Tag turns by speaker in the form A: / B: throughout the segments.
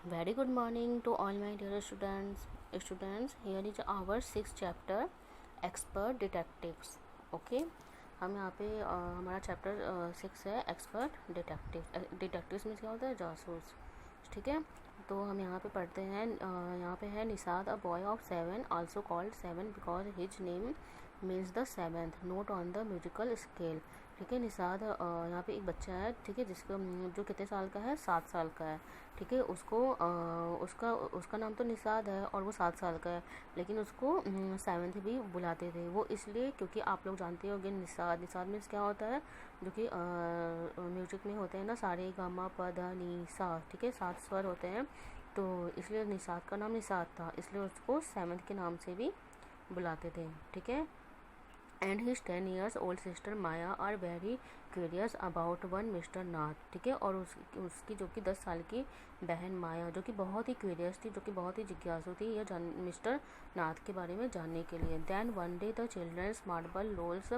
A: Very good morning to all my dear students. Here is our sixth chapter, expert detectives. Okay, हम यहाँ पे हमारा chapter 6 है expert detectives में क्या होता है, जासूस. ठीक है, तो हम यहाँ पे पढ़ते हैं. यहाँ पे है Nishad, a boy of 7, also called 7 because his name means the 7th note on the musical scale. ठीक है, निषाद यहाँ पे एक बच्चा है. ठीक है, जिसका जो कितने साल का है, 7 साल का है. ठीक है, उसको उसका उसका नाम तो निषाद है और वो 7 साल का है, लेकिन उसको 7th भी बुलाते थे. वो इसलिए क्योंकि आप लोग जानते होंगे निषाद मीन्स क्या होता है, जो कि म्यूजिक में होते हैं ना, सारे गा मा प ध नी सा. ठीक है, 7 स्वर होते हैं, तो इसलिए निषाद का नाम निषाद था, इसलिए उसको 7th के नाम से भी बुलाते थे. ठीक है, and his 10 years old sister Maya are very curious about one mister Nath. ठीक है, और उसकी जो कि 10 साल की बहन माया, जो कि बहुत ही क्यूरियस थी, जो कि बहुत ही जिज्ञासु थी यह मिस्टर नाथ के बारे में जानने के लिए. Then one day the children's marble rolls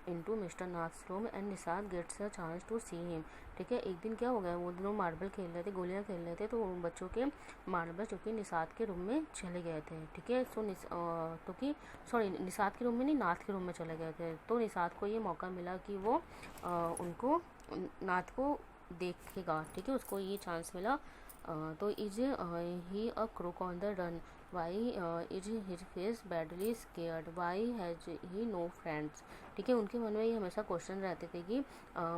A: into mister Nath's room and Nishad gets a chance to see him. ठीक है, एक दिन क्या हो गया, वो दोनों मार्बल खेल रहे थे, गोलियां खेल रहे थे, तो बच्चों के मार्बल जो कि निषाद के रूम में चले गए थे. ठीक है, तो कि सॉरी, निषाद के रूम में नहीं, नाथ के रूम में चले गए थे. तो निषाद को ये मौका मिला कि वो उनको नाथ को देखेगा. ठीक है, उसको ये चांस मिला. तो is he a crook on the run, why is his face badly scarred, why has he no friends. ठीक है, उनके मन में ये हमेशा क्वेश्चन रहते थे कि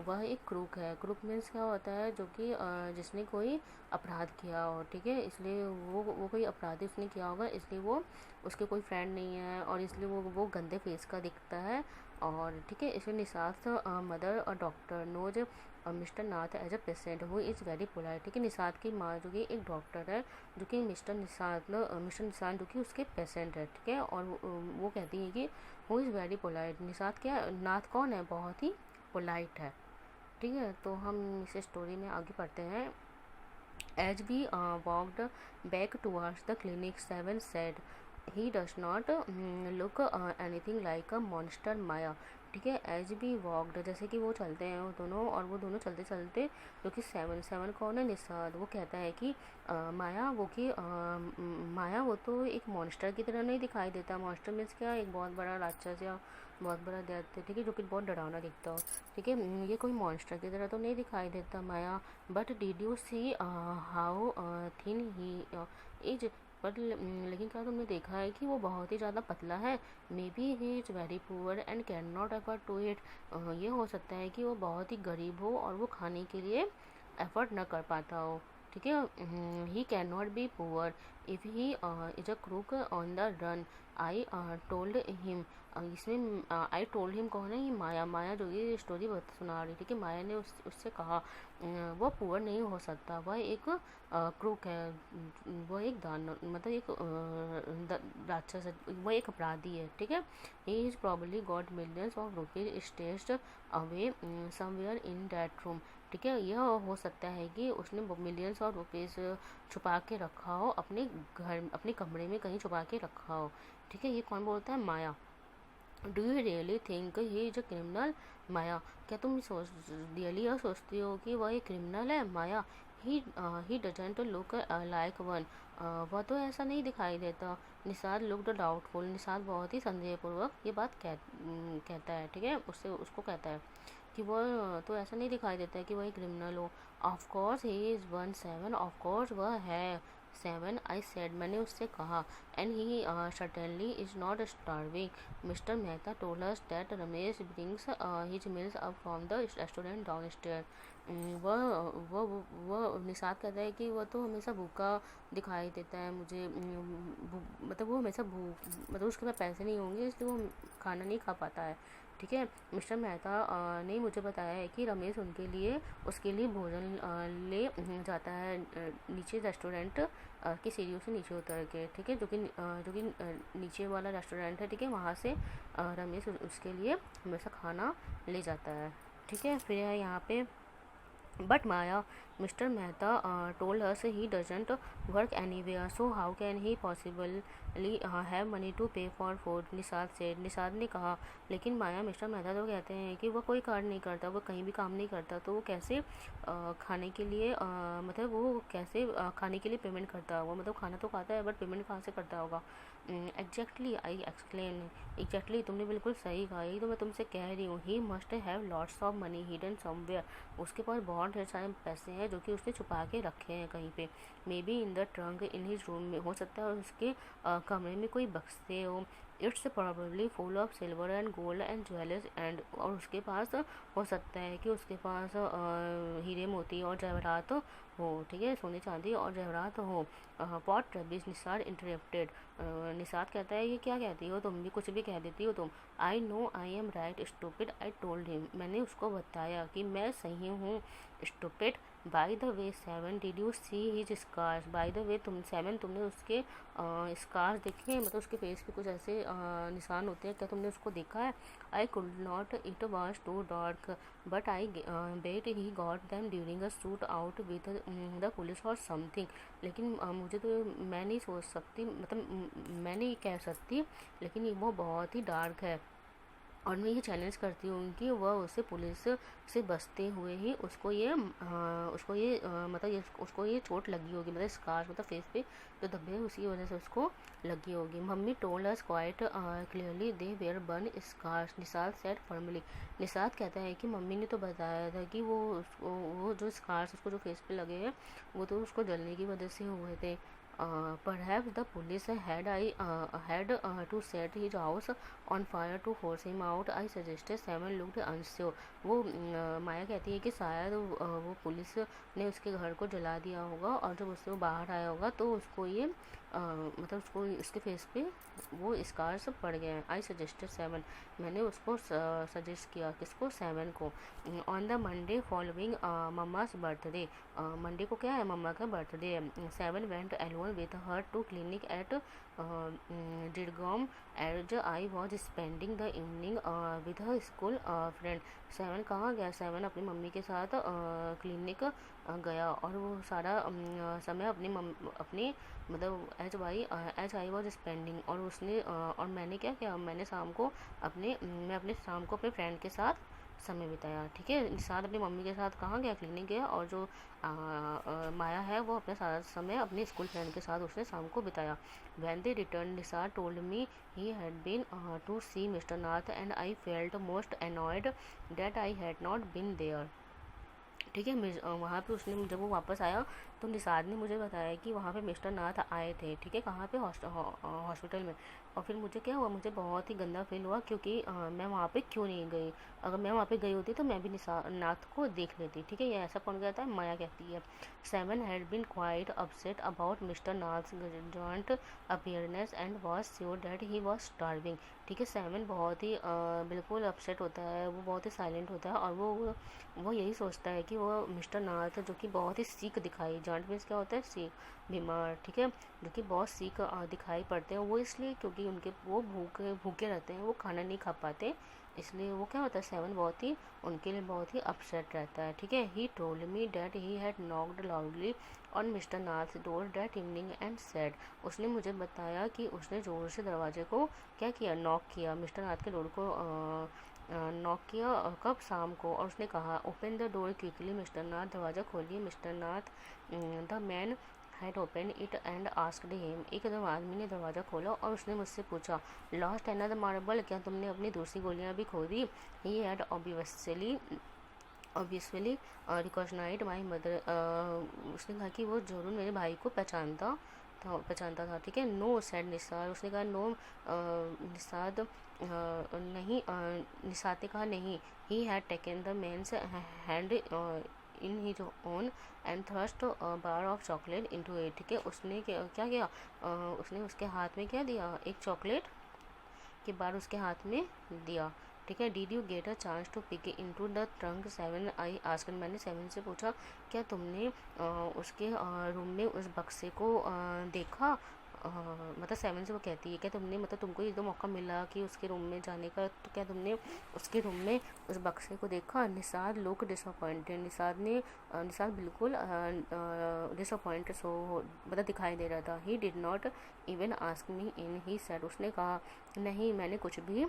A: वह एक क्रूक है. क्रूक मीन्स क्या होता है, जो कि जिसने कोई अपराध किया हो. ठीक है, इसलिए वो कोई अपराधी उसने किया होगा, इसलिए वो उसके कोई फ्रेंड नहीं है, और इसलिए वो गंदे फेस का दिखता है. और ठीक है, इसमें निषाद मदर और doctor knows mister Nath as a patient who is very polite. ठीक है, निषाद की माँ जो कि एक डॉक्टर है, जो कि मिस्टर निषाद जो कि उसके पेशेंट है. ठीक है, और वो कहती है कि who is very polite. Nishad क्या, नाथ कौन है, बहुत ही पोलाइट है. ठीक है, तो हम इस स्टोरी में आगे पढ़ते हैं. As we walked back towards the clinic, Seven said, "He does not look anything like a monster, Maya." ठीक है, एज वी वॉकड, जैसे कि वो चलते हैं वो दोनों, और वो दोनों चलते चलते, जो कि सेवन कौन है, निषाद, वो कहता है कि माया वो तो एक मॉन्स्टर की तरह नहीं दिखाई देता. मॉन्स्टर मीन्स क्या, एक बहुत बड़ा राक्षस या बहुत बड़ा दैत्य. ठीक है, जो कि बहुत डरावना दिखता हो. ठीक है, ये कोई मॉन्स्टर की तरह तो नहीं दिखाई देता Maya. But did you see how thin he is, but लेकिन क्या तुमने देखा है कि वो बहुत ही ज़्यादा पतला है. Maybe he is very poor and can not afford to it. ये हो सकता है कि वो बहुत ही गरीब हो और वो खाने के लिए एफर्ट न कर पाता हो. ठीक है, he can not be poor if he is a crook on the run. I told him, इसमें आई टोल्ड हिम कौन है, ये माया जो ये स्टोरी सुना रही. ठीक है, माया ने उससे कहा वह पुअर नहीं हो सकता, वह एक क्रूक है, वह एक दान मतलब एक राक्षस है, वह एक अपराधी है. ठीक है, he is probably got millions of rupees stashed away somewhere in that room. ठीक है, यह हो सकता है कि उसने मिलियंस ऑफ रुपीज़ छुपा के रखा हो, अपने घर अपने कमरे में कहीं छुपा के रखा हो. ठीक है, ये कौन बोलता है, Maya. Do you really think he is a criminal, Maya, क्या तुम रियली यह सोचती हो कि वह एक क्रिमिनल है, Maya. He doesn't look like one, वह तो ऐसा नहीं दिखाई देता. निषाद लुकड डाउटफुल, निषाद बहुत ही संदेहपूर्वक ये बात कहता है. ठीक है, उससे उसको कहता है कि वह तो ऐसा नहीं दिखाई देता है कि वह एक क्रिमिनल हो. Of course he is 1 7, of course वह है 7, आई सेड, मैंने उससे कहा. And he certainly is not starving. Mister Mehta told us that Ramesh brings his meals up from the restaurant down stair. वह निषाद कहता है कि वह तो हमेशा भूखा दिखाई देता है मुझे. मतलब वो हमेशा मतलब उसके पास पैसे नहीं होंगे, इसलिए वो खाना नहीं खा पाता है. ठीक है, मिस्टर मेहता ने मुझे बताया है कि रमेश उसके लिए भोजन ले जाता है नीचे रेस्टोरेंट की सीढ़ियों से नीचे उतर के. ठीक है, जो कि नीचे वाला रेस्टोरेंट है. ठीक है, वहाँ से रमेश उसके लिए हमेशा खाना ले जाता है. ठीक है, फिर यहाँ पे but Maya mister Mehta told us he doesn't work anywhere, so how can he possibly have money to pay for food, Nishad said. Nishad ने कहा, लेकिन माया मिस्टर मेहता तो कहते हैं कि वो कोई कार्य नहीं करता, वो कहीं भी काम नहीं करता, तो वो कैसे खाने के लिए मतलब वो कैसे खाने के लिए पेमेंट करता होगा, मतलब खाना तो खाता है बट पेमेंट कहाँ से करता होगा. Exactly I explain. एग्जैक्टली तुमने बिल्कुल सही कहा, यही तो मैं तुमसे कह रही हूँ. He must have lots of money hidden somewhere. उसके पास बहुत ढेर सारे पैसे हैं जो कि उसने छुपा के रखे हैं कहीं पे. May be in the trunk in his room में, हो सकता है उसके कमरे में कोई बक्से हो. It's probably full of silver and gold and jewellers and, और उसके पास हो सकता है कि उसके पास हीरे मोती और जवाहरात हो. ठीक है, सोने चांदी और जवाहरात हो. Pot rubbish, Nisar interrupted. Nishad कहता है, ये क्या कहती हो तुम, भी कुछ भी कह देती हो तुम. I know I am right stupid, I told him. मैंने उसको बताया कि मैं सही हूँ. Stupid. By the way seven, did you see his scars. By the way तुम सेवन, तुमने उसके स्कार्स देखे हैं, मतलब उसके फेस पे कुछ ऐसे निशान होते हैं, क्या तुमने उसको देखा है. I could not, it was too dark, but I bet he got them during a shoot out with the police और समथिंग. लेकिन मुझे तो मैं नहीं सोच सकती, मतलब मैं नहीं कह सकती, लेकिन ये वो बहुत ही डार्क है. और मैं ये चैलेंज करती हूँ कि वह उसे पुलिस से बचते हुए ही उसको ये मतलब ये उसको ये चोट लगी होगी, मतलब स्कार, मतलब फेस पे जो धब्बे हैं उसकी वजह से उसको लगी होगी. Mummy told us quite clearly they were burn scars, Nishad said firmly. Nishad कहता है कि मम्मी ने तो बताया था कि वो जो स्कार्स उसको जो फेस पे लगे हैं वो तो उसको जलने की वजह से हुए थे. Perhaps the police had to set his house on fire to force him out. I suggested. Simon looked unsure. वो माया कहती है कि शायद वो पुलिस ने उसके घर को जला दिया होगा और जब उससे वो बाहर आया होगा तो उसको ये मतलब उसको उसके फेस पे वो स्कार्स पड़ गए हैं. I suggested seven. मैंने उसको सजेस्ट किया, किसको, सेवन को. On the Monday following mamma's birthday. Monday को क्या है, मम्मा का बर्थडे है. Seven went alone with her to clinic at Didgom as I was spending the evening with her school friend. Seven कहाँ गया, सेवन अपनी मम्मी के साथ क्लिनिक गया और वो सारा समय अपनी मतलब एज आई वॉज स्पेंडिंग, और उसने और मैंने क्या किया, मैंने शाम को मैं अपने शाम को अपने फ्रेंड के साथ समय बिताया. ठीक है, निषाद अपनी मम्मी के साथ कहाँ गया, क्लिनिक गया, और जो माया है वो अपने सारा समय अपने स्कूल फ्रेंड के साथ उसने शाम को बिताया. When they return, Nishad told me he had been to see mister Nath and I felt most annoyed that I had not been there. ठीक है, वहाँ पे उसने जब वो वापस आया तो निषाद ने मुझे बताया कि वहाँ पे मिस्टर नाथ आए थे. ठीक है, कहाँ पे, हॉस्पिटल में. और फिर मुझे क्या हुआ, मुझे बहुत ही गंदा फील हुआ क्योंकि मैं वहाँ पे क्यों नहीं गई. अगर मैं वहाँ पे गई होती तो मैं भी नाथ को देख लेती. ठीक है, ये ऐसा कौन कहता है, माया कहती है. Seven had been quite upset about mister Nath's joint appearance and was sure that he was starving. ठीक है, सेवन बहुत ही बिल्कुल अपसेट होता है, वो बहुत ही साइलेंट होता है और वो यही सोचता है कि वो मिस्टर नाथ जो कि बहुत ही सीक दिखाई, जॉइंट मीन्स क्या होता है, सीक, बीमार. ठीक है, जो कि बहुत सीक दिखाई पड़ते हैं, वो इसलिए क्योंकि उनके वो भूखे रहते हैं, वो खाना नहीं खा पाते, इसलिए वो क्या होता है, सेवन बहुत ही उनके लिए बहुत ही अपसेट रहता है. ठीक है, he told me that he had knocked loudly on mister Nath door that evening and said. उसने मुझे बताया कि उसने ज़ोर से दरवाजे को क्या किया, नॉक किया, मिस्टर नाथ के डोर को नॉक किया. कब, शाम को. और उसने कहा, open the door quickly mister Nath, दरवाज़ा खोलिए mister Nath. The man had open it and asked him. एकदम आदमी ने दरवाज़ा खोला और उसने मुझसे पूछा, लॉस्ट अनदर मार्बल, क्या तुमने अपनी दूसरी गोलियां भी खो दी. He had obviously recognised my mother. उसने कहा कि वो जरूर मेरे भाई को पहचानता था. ठीक है, नो सेड निसार. उसने कहा नो, निसाद नहीं, निसाद ने कहा नहीं. He had taken the man's hand in his own and thrust bar of chocolate into it. ठीक है, उसने क्या किया, उसने उसके हाथ में क्या दिया, एक चॉकलेट के बार उसके हाथ में दिया. ठीक है, did you get a chance to peek into the trunk, seven I asked. मैंने सेवन से पूछा, क्या तुमने उसके रूम में उस बक्से को देखा, मतलब 7 से वो कहती है, क्या तुमने मतलब तुमको ये तो मौका मिला कि उसके रूम में जाने का, तो क्या तुमने उसके रूम में उस बक्से को देखा? निसाद लुक डिसअपॉइंटेड, निसाद बिल्कुल डिसअपॉइंटेड सो मतलब दिखाई दे रहा था। He did not even ask me in, he said, उसने कहा नहीं मैंने कुछ भी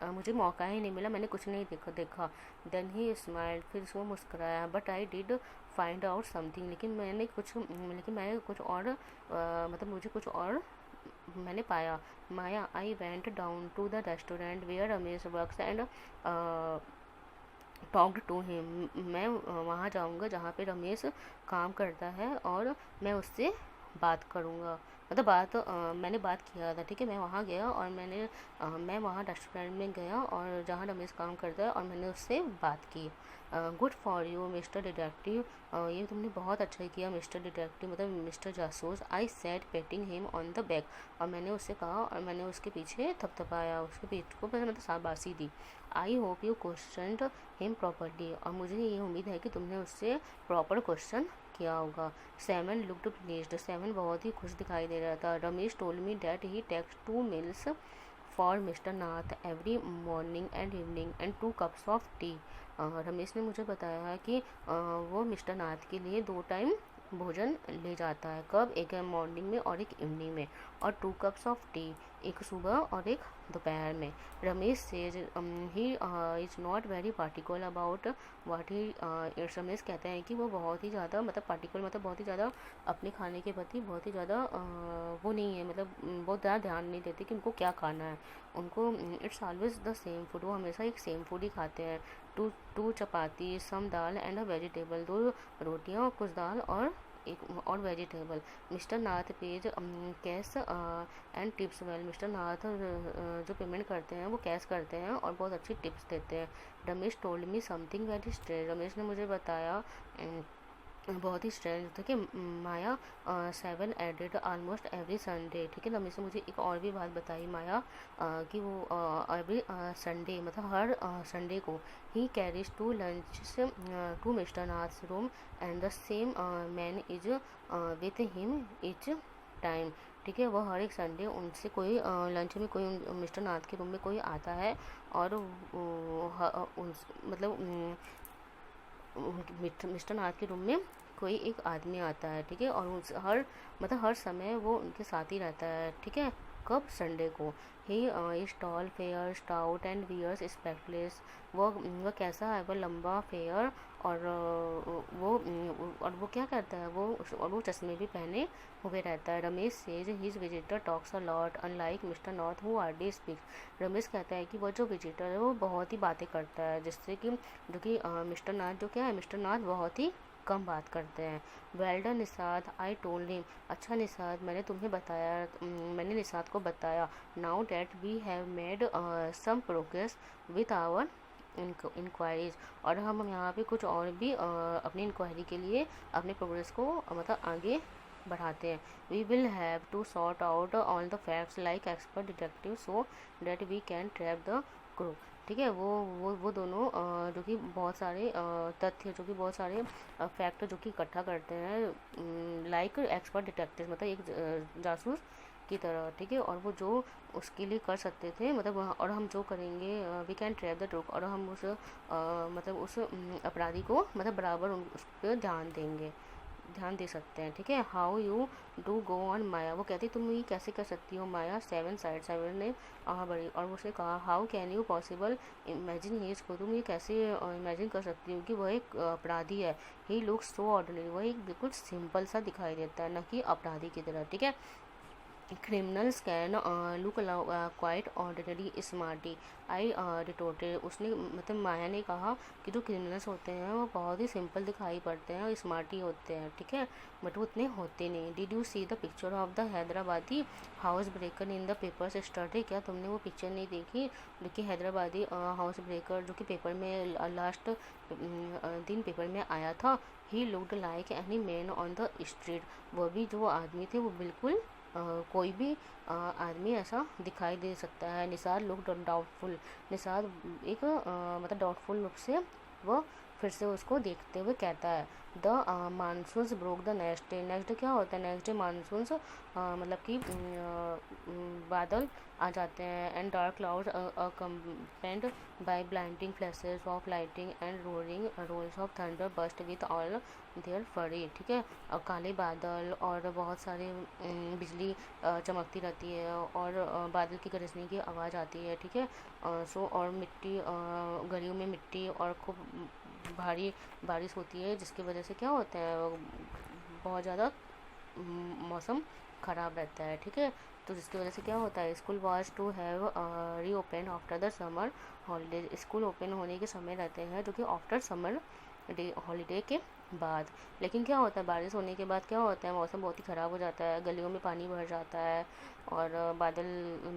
A: मुझे मौका ही नहीं मिला, मैंने कुछ नहीं देखा। देन ही स्माइल्ड, फिर वो मुस्कुराया। But I did find out something, लेकिन मैंने कुछ और मतलब मुझे कुछ और मैंने पाया। Maya, I went down to the restaurant where Ramesh works and talked to him, मैं वहाँ जाऊँगा जहाँ पे रमेश काम करता है और मैं उससे बात करूँगा। मतलब मैंने बात किया था, ठीक है। मैं वहाँ गया और मैं वहाँ रेस्टोरेंट में गया और जहाँ रमेश काम करता है और मैंने उससे बात की। Good for you mister detective, ये तुमने बहुत अच्छा किया मिस्टर डिटेक्टिव, मतलब मिस्टर जासूस। I said painting him on the back, और मैंने उससे कहा और मैंने उसके पीछे थपथपाया, उसके पीठ को मतलब शाबाशी दी। I hope you questioned him properly, और मुझे ये उम्मीद है कि तुमने उससे प्रॉपर क्वेश्चन किया होगा। 7 लुक्ड प्लीज्ड, 7 बहुत ही खुश दिखाई दे रहा था। Ramesh told me that he takes 2 meals for mister Nath every morning and evening and 2 cups of tea. Ramesh ने मुझे बताया है कि वो मिस्टर नाथ के लिए 2 टाइम भोजन ले जाता है। कब? एक मॉर्निंग में और एक इवनिंग में, और 2 cups ऑफ टी, एक सुबह और एक दोपहर में। Ramesh says he is not very particular about what he, Ramesh कहते हैं कि वो बहुत ही ज़्यादा मतलब पार्टिकुलर मतलब बहुत ही ज़्यादा अपने खाने के प्रति बहुत ही ज़्यादा वो नहीं है, मतलब बहुत ज़्यादा ध्यान नहीं देते कि उनको क्या खाना है। उनको it's always the same food, वो हमेशा एक सेम फूड ही खाते हैं। Two chapati, some dal and a vegetable, 2 रोटियाँ और कुछ दाल और एक और vegetable. Mister Nath pays cash and tips well, mister Nath जो पेमेंट करते हैं वो कैश करते हैं और बहुत अच्छी टिप्स देते हैं। Ramesh told me something very strange, Ramesh ने मुझे बताया बहुत ही स्ट्रेंज था कि माया 7 एडेड ऑलमोस्ट एवरी संडे, ठीक है। रमेश ने मुझे एक और भी बात बताई माया कि वो एवरी संडे मतलब हर संडे को he carries 2 lunches to mister Nath room and the same man is with him each time, ठीक है। वह हर एक संडे उनसे कोई लंच में कोई मिस्टर नाथ के रूम में कोई आता है और मतलब मिस्टर नाथ के रूम में कोई एक आदमी आता है, ठीक है, और उस हर समय वो उनके साथ ही रहता है, ठीक है। कब? संडे को। He is tall fair stout and wears spectacles, वह कैसा है? वह लंबा फेयर और वो क्या करता है वो चश्मे भी पहने हुए रहता है। Ramesh says his visitor talks a lot unlike mister north who hardly speaks, Ramesh कहता है कि वह जो विजिटर है वो बहुत ही बातें करता है, जिससे कि जो कि मिस्टर नाथ जो क्या है, मिस्टर नाथ बहुत ही कम बात करते हैं। Well done Nishad, I told him, अच्छा निसाद मैंने निसाद को बताया। Now that we have made some progress with our inquiries, और हम यहाँ पे कुछ और भी अपनी इंक्वायरी के लिए अपने प्रोग्रेस को मतलब आगे बढ़ाते हैं। We will have to sort out all the facts like expert detective so that we can trap the crew, ठीक है। वो दोनों जो कि बहुत सारे तथ्य जो कि बहुत सारे फैक्ट जो कि इकट्ठा करते हैं लाइक एक्सपर्ट डिटेक्टिव मतलब एक जासूस की तरह, ठीक है। और वो जो उसके लिए कर सकते थे मतलब और हम जो करेंगे we can trap the truth, और हम मतलब उस अपराधी को मतलब बराबर उस पर ध्यान दे सकते हैं, ठीक है। How you do go on Maya, वो कहती तुम ये कैसे कर सकती हो माया। 7 ने बड़ी और उसने कहा how can you possible imagine he को, तुम ये कैसे इमेजिन कर सकती हो कि वह एक अपराधी है। ही लुक्स सो ऑर्डिनरी, वह एक बिल्कुल सिंपल सा दिखाई देता है, न कि अपराधी की तरह, ठीक है। criminals can look quite ordinary smarty, आई रिटोर्टेड, उसने मतलब माया ने कहा कि जो क्रिमिनल्स होते हैं वो बहुत ही सिंपल दिखाई पड़ते हैं और स्मार्टी होते हैं, ठीक है, बट वो उतने होते नहीं। Did you see the picture of the Hyderabadi house breaker in the papers study, क्या तुमने वो पिक्चर नहीं देखी जो कि हैदराबादी हाउस ब्रेकर जो कि पेपर में लास्ट दिन पेपर में आया था। He looked like any man on the street, वो भी जो आदमी थे वो बिल्कुल कोई भी आदमी ऐसा दिखाई दे सकता है। निसार लुक डाउटफुल, निसार एक मतलब डाउटफुल लुक से वह फिर से उसको देखते हुए कहता है the monsoons broke the next day क्या होता है, नेक्स्ट डे मानसून्स मतलब कि बादल आ जाते हैं and dark clouds accompanied by blinding flashes of lighting and roaring rolls of thunder burst with all their fury. ठीक है, और काले बादल और बहुत सारे बिजली चमकती रहती है और बादल की गरजने की आवाज़ आती है। ठीक है, सो और मिट्टी गलियों में मिट्टी और खूब भारी बारिश होती है, जिसकी वजह से क्या होता है, बहुत ज़्यादा मौसम ख़राब रहता है। ठीक है, तो जिसकी वजह से क्या होता है, स्कूल वॉज टू हैव री open after the summer holidays. School open होने के समय रहते हैं जो कि आफ्टर समर डे हॉलीडे के बाद। लेकिन क्या होता है, बारिश होने के बाद क्या होता है, मौसम बहुत ही ख़राब हो जाता है, गलियों में पानी भर जाता है और बादल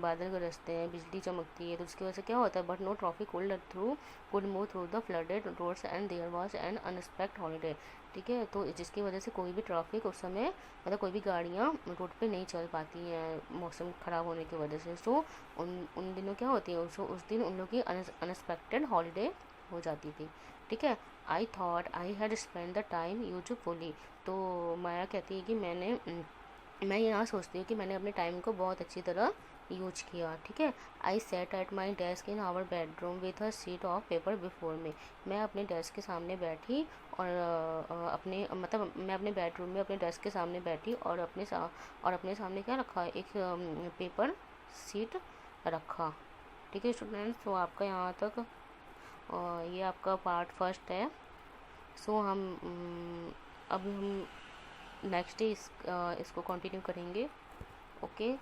A: बादल गरजते हैं, बिजली चमकती है, तो उसकी वजह से क्या होता है, but no traffic could move through the flooded roads and there was an unexpected holiday. ठीक है, तो जिसकी वजह से कोई भी ट्रैफिक उस समय मतलब कोई भी गाड़ियाँ रोड पे नहीं चल पाती हैं मौसम ख़राब होने की वजह से। सो उन दिनों क्या होती है, उस दिन उन लोग की अनएक्सपेक्टेड हॉलीडे हो जाती थी। ठीक है, I thought I had spend the time usefully. तो माया कहती है कि मैं यहाँ सोचती हूँ कि मैंने अपने टाइम को बहुत अच्छी तरह यूज किया। ठीक है, I sat at my desk in our bedroom with a sheet of paper before me. मैं अपने डेस्क के सामने बैठी और अपने मतलब मैं अपने बेडरूम में अपने डेस्क के सामने बैठी और अपने सामने क्या रखा, एक पेपर शीट रखा। ठीक है स्टूडेंट्स, तो आपका यहाँ तक ये आपका पार्ट फर्स्ट है। सो अब हम नेक्स्ट डे इसको कंटिन्यू करेंगे। Okay,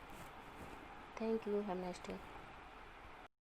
A: thank you, have nice day.